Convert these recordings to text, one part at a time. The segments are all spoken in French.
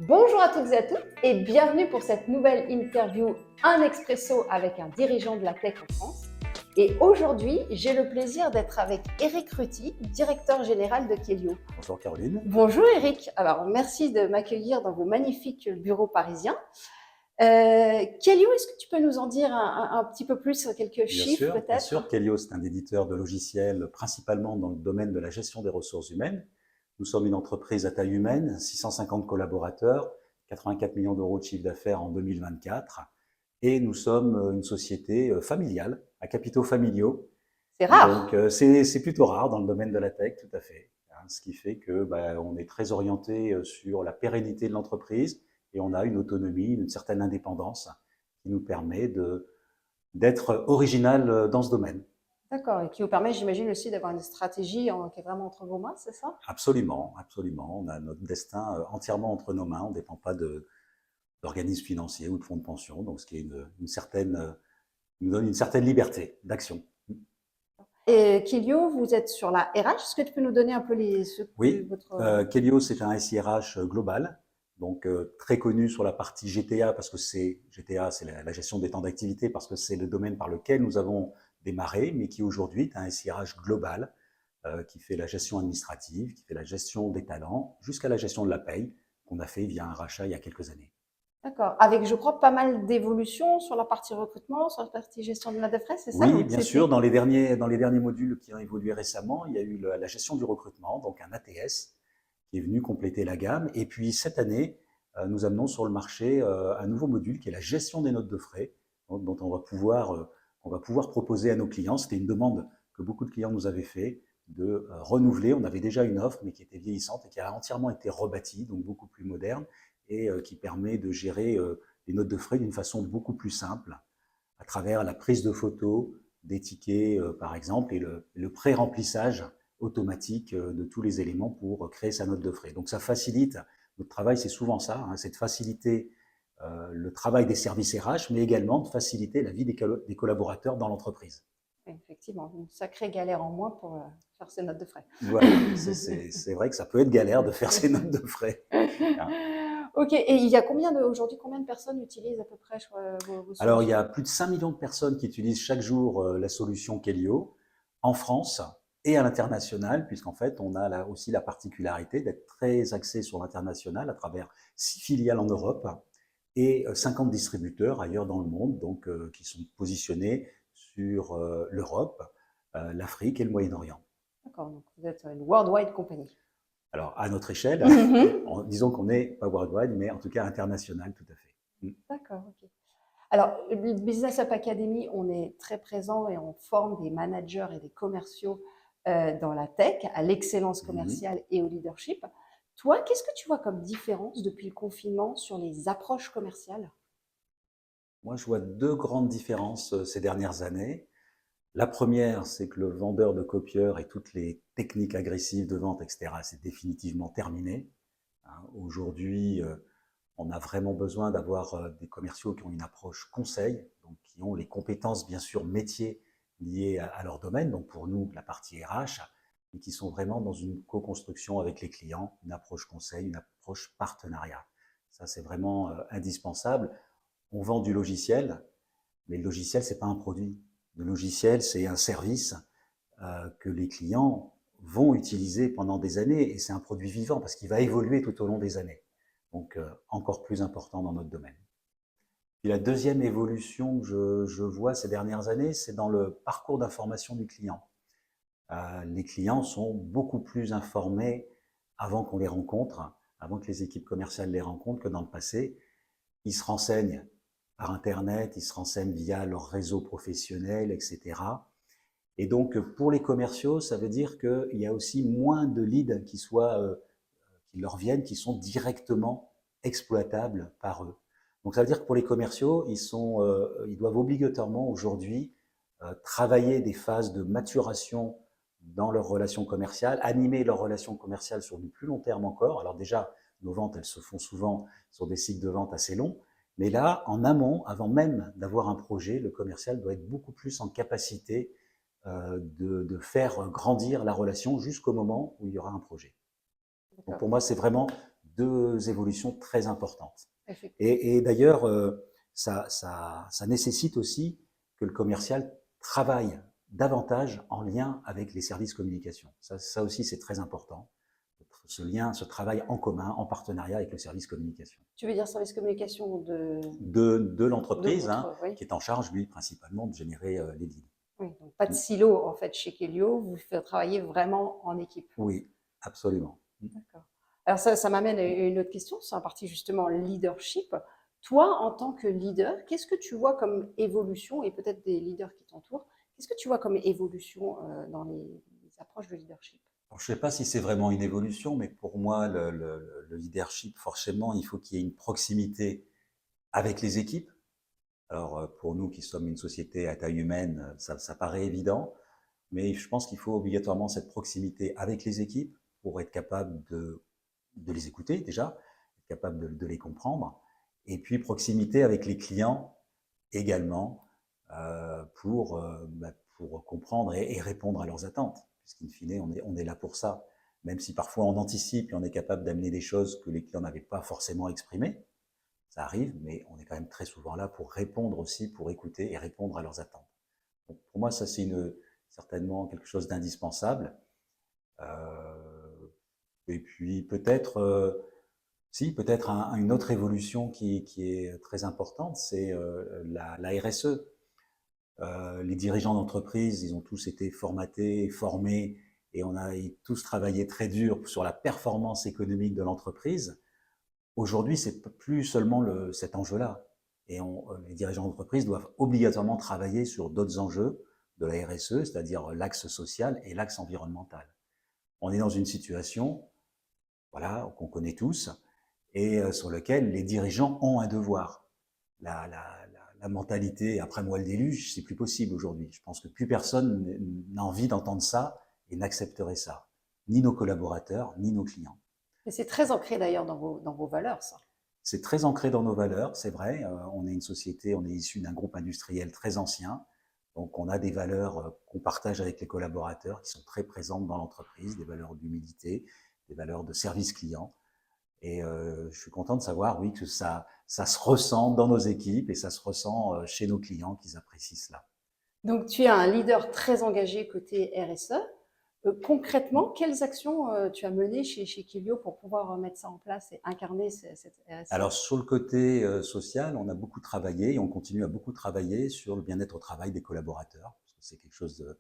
Bonjour à toutes et à tous et bienvenue pour cette nouvelle interview Un Expresso avec un dirigeant de la tech en France. Et aujourd'hui, j'ai le plaisir d'être avec Eric Ruti, directeur général de Kelio. Bonjour Caroline. Bonjour Eric, alors merci de m'accueillir dans vos magnifiques bureaux parisiens. Kelio, est-ce que tu peux nous en dire un petit peu plus sur quelques chiffres Bien peut-être? sûr, Kelio, c'est un éditeur de logiciels principalement dans le domaine de la gestion des ressources humaines. Nous sommes une entreprise à taille humaine, 650 collaborateurs, 84 millions d'euros de chiffre d'affaires en 2024. Et nous sommes une société familiale, à capitaux familiaux. C'est Donc, rare. c'est plutôt rare dans le domaine de la tech, tout à fait. Ce qui fait que on est très orienté sur la pérennité de l'entreprise et on a une autonomie, une certaine indépendance qui nous permet d'être original dans ce domaine. D'accord, et qui vous permet, j'imagine aussi, d'avoir une stratégie qui est vraiment entre vos mains, c'est ça? Absolument, absolument. On a notre destin entièrement entre nos mains. On ne dépend pas d'organismes financiers ou de fonds de pension, donc ce qui est une certaine, nous donne une certaine liberté d'action. Et Kelio, vous êtes sur la RH. Est-ce que tu peux nous donner un peu Oui, votre... Kelio, c'est un SIRH global, donc très connu sur la partie GTA, parce que GTA, c'est la gestion des temps d'activité, parce que c'est le domaine par lequel nous avons démarré, mais qui aujourd'hui est un SIRH global, qui fait la gestion administrative, qui fait la gestion des talents, jusqu'à la gestion de la paye, qu'on a fait via un rachat il y a quelques années. D'accord. Avec, je crois, pas mal d'évolutions sur la partie recrutement, sur la partie gestion de la frais, c'est ça? Oui, Donc, bien sûr, c'était... dans les derniers modules qui ont évolué récemment, il y a eu la gestion du recrutement, donc un ATS, qui est venu compléter la gamme. Et puis cette année, nous amenons sur le marché un nouveau module qui est la gestion des notes de frais, dont on va pouvoir proposer à nos clients. C'était une demande que beaucoup de clients nous avaient fait de renouveler. On avait déjà une offre, mais qui était vieillissante et qui a entièrement été rebâtie, donc beaucoup plus moderne, et qui permet de gérer les notes de frais d'une façon beaucoup plus simple, à travers la prise de photos des tickets, par exemple, et le pré-remplissage automatique de tous les éléments pour créer sa note de frais. Donc ça facilite notre travail, c'est souvent ça, hein, c'est de faciliter le travail des services RH, mais également de faciliter la vie des collaborateurs dans l'entreprise. Effectivement, une sacrée galère en moins pour faire ces notes de frais. Voilà, c'est vrai que ça peut être galère de faire ces notes de frais. Hein. Ok, et il y a aujourd'hui, combien de personnes utilisent à peu près vos Alors, il y solutions? a plus de 5 millions de personnes qui utilisent chaque jour la solution Kelio en France et à l'international, puisqu'en fait, on a là aussi la particularité d'être très axé sur l'international à travers 6 filiales en Europe et 50 distributeurs ailleurs dans le monde, donc qui sont positionnés sur l'Europe, l'Afrique et le Moyen-Orient. D'accord, donc vous êtes une worldwide company. Alors, à notre échelle, Mhm. disons qu'on n'est pas worldwide, mais en tout cas international, tout à fait. D'accord, ok. Alors, le Business Up Academy, on est très présent et on forme des managers et des commerciaux dans la tech, à l'excellence Mhm. commerciale et au leadership. Toi, qu'est-ce que tu vois comme différence depuis le confinement sur les approches commerciales? Moi, je vois deux grandes différences ces dernières années. La première, c'est que le vendeur de copieurs et toutes les techniques agressives de vente, etc., c'est définitivement terminé. Hein. Aujourd'hui, on a vraiment besoin d'avoir des commerciaux qui ont une approche conseil, donc qui ont les compétences, bien sûr, métiers liées à leur domaine, donc pour nous, la partie RH, mais qui sont vraiment dans une co-construction avec les clients, une approche conseil, une approche partenariat. Ça, c'est vraiment indispensable. On vend du logiciel, mais le logiciel, c'est pas un produit. Le logiciel, c'est un service que les clients vont utiliser pendant des années et c'est un produit vivant parce qu'il va évoluer tout au long des années. Donc, encore plus important dans notre domaine. Puis la deuxième évolution que je vois ces dernières années, c'est dans le parcours d'information du client. Les clients sont beaucoup plus informés avant qu'on les rencontre, avant que les équipes commerciales les rencontrent que dans le passé. Ils se renseignent par Internet, ils se renseignent via leur réseau professionnel, etc. Et donc, pour les commerciaux, ça veut dire qu'il y a aussi moins de leads qui leur viennent, qui sont directement exploitables par eux. Donc, ça veut dire que pour les commerciaux, ils doivent obligatoirement aujourd'hui travailler des phases de maturation dans leurs relations commerciales, animer leurs relations commerciales sur du plus long terme encore. Alors déjà, nos ventes, elles se font souvent sur des cycles de vente assez longs, mais là, en amont, avant même d'avoir un projet, le commercial doit être beaucoup plus en capacité de faire grandir la relation jusqu'au moment où il y aura un projet. Donc D'accord. pour moi, c'est vraiment deux évolutions très importantes. Effectivement. Et d'ailleurs, ça nécessite aussi que le commercial travaille davantage en lien avec les services communication. Ça aussi, c'est très important. Ce lien, ce travail en commun, en partenariat avec le service communication. Tu veux dire service communication de l'entreprise, oui. qui est en charge, lui, principalement, de générer les leads. Oui, donc pas de silo, en fait, chez Kelio. Vous faites travailler vraiment en équipe. Oui, absolument. D'accord. Alors, ça m'amène à une autre question. C'est en partie justement leadership. Toi, en tant que leader, qu'est-ce que tu vois comme évolution, et peut-être des leaders qui t'entourent, qu'est-ce que tu vois comme évolution dans les approches de leadership? Alors, je ne sais pas si c'est vraiment une évolution, mais pour moi, le leadership, forcément, il faut qu'il y ait une proximité avec les équipes. Alors, pour nous qui sommes une société à taille humaine, ça paraît évident, mais je pense qu'il faut obligatoirement cette proximité avec les équipes pour être capable de les écouter déjà, être capable de les comprendre, et puis proximité avec les clients également pour comprendre et répondre à leurs attentes, puisqu'in fine, on est là pour ça. Même si parfois on anticipe et on est capable d'amener des choses que les clients n'avaient pas forcément exprimées, ça arrive, mais on est quand même très souvent là pour répondre aussi, pour écouter et répondre à leurs attentes. Donc pour moi, ça c'est certainement quelque chose d'indispensable. Et puis peut-être peut-être une autre évolution qui est très importante, c'est la RSE. Les dirigeants d'entreprise, ils ont tous été formatés, formés, et on a tous travaillé très dur sur la performance économique de l'entreprise. Aujourd'hui, c'est plus seulement cet enjeu-là. Et les dirigeants d'entreprise doivent obligatoirement travailler sur d'autres enjeux de la RSE, c'est-à-dire l'axe social et l'axe environnemental. On est dans une situation, voilà, qu'on connaît tous, et sur lequel les dirigeants ont un devoir. La mentalité après moi le déluge, c'est plus possible aujourd'hui. Je pense que plus personne n'a envie d'entendre ça et n'accepterait ça, ni nos collaborateurs, ni nos clients. Et c'est très ancré d'ailleurs dans vos valeurs, ça. C'est très ancré dans nos valeurs, c'est vrai. On est une société, on est issu d'un groupe industriel très ancien, donc on a des valeurs qu'on partage avec les collaborateurs qui sont très présentes dans l'entreprise, des valeurs d'humilité, des valeurs de service client. Et je suis content de savoir, oui, que ça se ressent dans nos équipes et ça se ressent chez nos clients qu'ils apprécient cela. Donc, tu es un leader très engagé côté RSE. Concrètement, quelles actions tu as menées chez Kelio pour pouvoir mettre ça en place et incarner cette RSE? Alors, sur le côté social, on a beaucoup travaillé et on continue à beaucoup travailler sur le bien-être au travail des collaborateurs. Parce que c'est quelque chose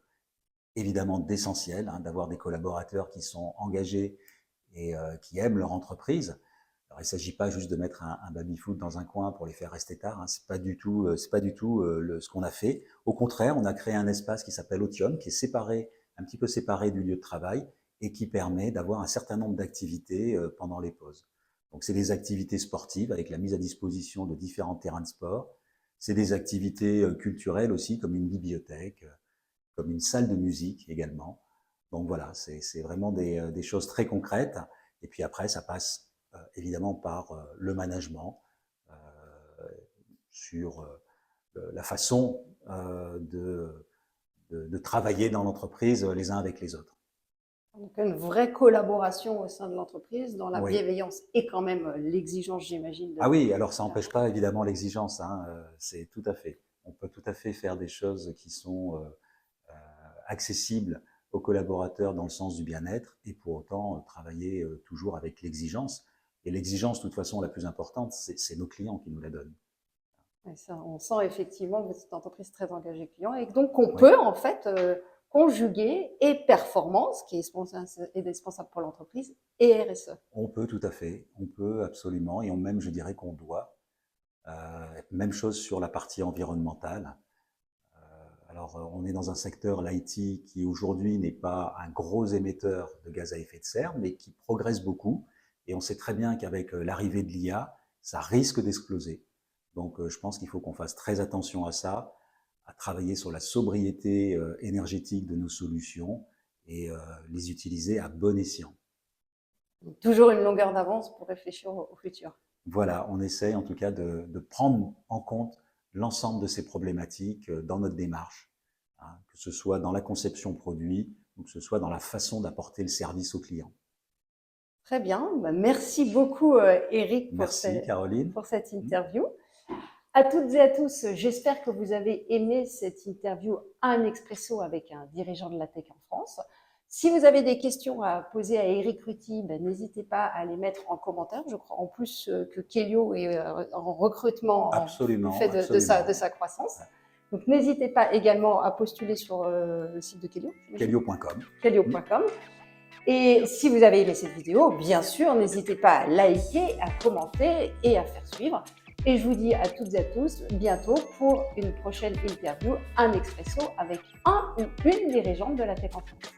évidemment d'essentiel, d'avoir des collaborateurs qui sont engagés et qui aiment leur entreprise. Alors, il ne s'agit pas juste de mettre un baby-foot dans un coin pour les faire rester tard. C'est pas du tout ce qu'on a fait. Au contraire, on a créé un espace qui s'appelle Otium, qui est séparé, un petit peu séparé du lieu de travail et qui permet d'avoir un certain nombre d'activités pendant les pauses. Donc, c'est des activités sportives avec la mise à disposition de différents terrains de sport. C'est des activités culturelles aussi, comme une bibliothèque, comme une salle de musique également. Donc voilà, c'est vraiment des choses très concrètes. Et puis après, ça passe évidemment par le management, sur la façon de travailler dans l'entreprise les uns avec les autres. Donc, une vraie collaboration au sein de l'entreprise, dans la Oui. bienveillance et quand même l'exigence, j'imagine. Ah oui, alors ça n'empêche pas évidemment l'exigence, c'est tout à fait. On peut tout à fait faire des choses qui sont accessibles aux collaborateurs dans le sens du bien-être et pour autant travailler toujours avec l'exigence. Et l'exigence, de toute façon, la plus importante, c'est nos clients qui nous la donnent. Et ça, on sent effectivement que c'est une entreprise très engagée client et donc on peut en fait conjuguer et performance, qui est indispensable pour l'entreprise, et RSE. On peut tout à fait, on peut absolument, et même je dirais qu'on doit. Même chose sur la partie environnementale. Alors, on est dans un secteur, l'IT, qui aujourd'hui n'est pas un gros émetteur de gaz à effet de serre, mais qui progresse beaucoup. Et on sait très bien qu'avec l'arrivée de l'IA, ça risque d'exploser. Donc, je pense qu'il faut qu'on fasse très attention à ça, à travailler sur la sobriété énergétique de nos solutions et les utiliser à bon escient. Donc, toujours une longueur d'avance pour réfléchir au futur. Voilà, on essaye en tout cas de prendre en compte l'ensemble de ces problématiques dans notre démarche, que ce soit dans la conception produit ou que ce soit dans la façon d'apporter le service au client. Très bien. Bah, merci beaucoup, Eric, Merci Caroline. pour cette interview. À toutes et à tous, j'espère que vous avez aimé cette interview Un Expresso avec un dirigeant de la tech en France. Si vous avez des questions à poser à Eric Ruti, ben, n'hésitez pas à les mettre en commentaire. Je crois en plus que Kelio est en recrutement Absolument, du fait de absolument. sa croissance. Donc n'hésitez pas également à postuler sur le site de Kelio. Kelio.com. Kelio.com. Et si vous avez aimé cette vidéo, bien sûr, n'hésitez pas à liker, à commenter et à faire suivre. Et je vous dis à toutes et à tous bientôt pour une prochaine interview, Un Expresso avec un ou une dirigeante de la tech en France.